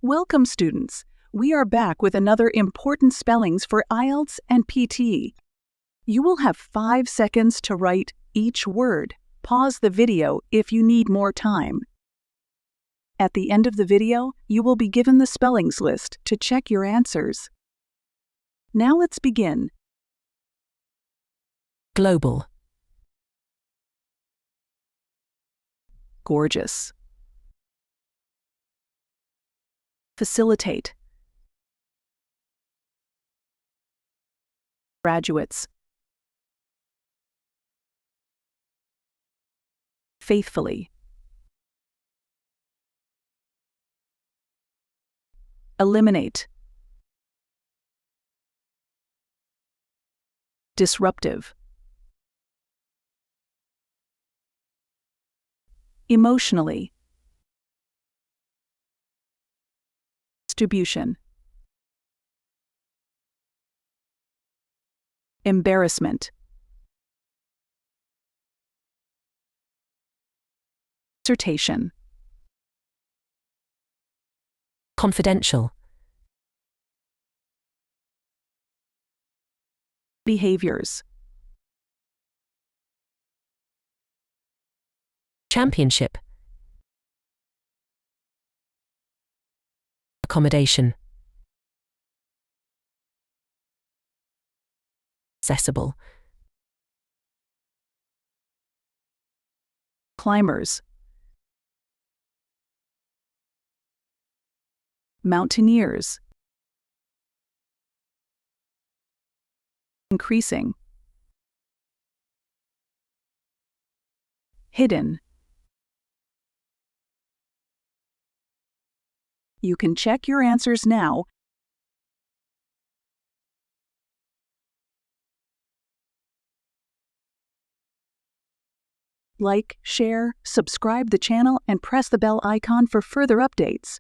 Welcome, students. We are back with another important spellings for IELTS and PTE. You will have 5 seconds to write each word. Pause the video if you need more time. At the end of the video, you will be given the spellings list to check your answers. Now let's begin. Global, Gorgeous. Facilitate. Graduates. Faithfully. Eliminate. Disruptive. Emotionally. Distribution. Embarrassment. Dissertation. confidential, Behaviors. championship, accommodation, accessible, Climbers. Mountaineers. Increasing. Hidden. You can check your answers now. Like, share, subscribe the channel, and press the bell icon for further updates.